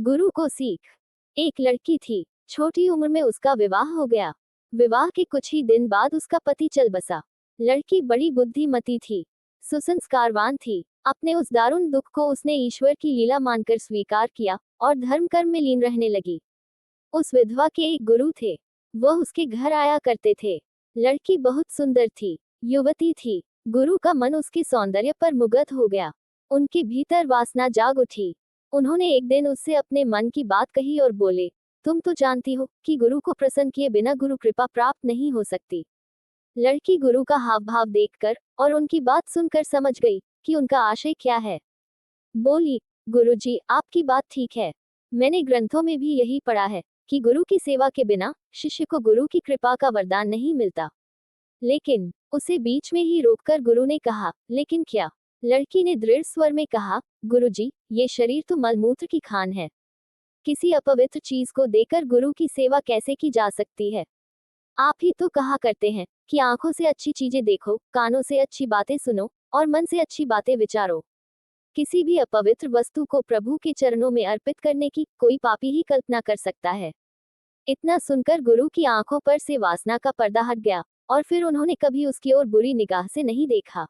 गुरु को सीख। एक लड़की थी। छोटी उम्र में उसका विवाह हो गया। विवाह के कुछ ही दिन बाद उसका पति चल बसा। लड़की बड़ी बुद्धिमती थी, सुसंस्कारवान थी। अपने उस दारुण दुख को उसने ईश्वर की लीला मानकर स्वीकार किया और धर्म कर्म में लीन रहने लगी। उस विधवा के एक गुरु थे। वह उसके घर आया करते थे। लड़की बहुत सुंदर थी, युवती थी। गुरु का मन उसके सौंदर्य पर मुग्ध हो गया। उनके भीतर वासना जाग उठी। उन्होंने एक दिन उससे अपने मन की बात कही और बोले, तुम तो जानती हो कि गुरु को प्रसन्न किए बिना गुरु कृपा प्राप्त नहीं हो सकती। लड़की गुरु का हाव भाव देखकर और उनकी बात सुनकर समझ गई कि उनका आशय क्या है। बोली, गुरुजी, आपकी बात ठीक है। मैंने ग्रंथों में भी यही पढ़ा है कि गुरु की सेवा के बिना शिष्य को गुरु की कृपा का वरदान नहीं मिलता। लेकिन उसे बीच में ही रोककर गुरु ने कहा, लेकिन क्या? लड़की ने दृढ़ स्वर में कहा, गुरुजी, ये शरीर तो मलमूत्र की खान है। किसी अपवित्र चीज को देकर गुरु की सेवा कैसे की जा सकती है? आप ही तो कहा करते हैं कि आंखों से अच्छी चीजें देखो, कानों से अच्छी बातें सुनो और मन से अच्छी बातें विचारो। किसी भी अपवित्र वस्तु को प्रभु के चरणों में अर्पित करने की कोई पापी ही कल्पना कर सकता है। इतना सुनकर गुरु की आंखों पर से वासना का पर्दा हट गया और फिर उन्होंने कभी उसकी ओर बुरी निगाह से नहीं देखा।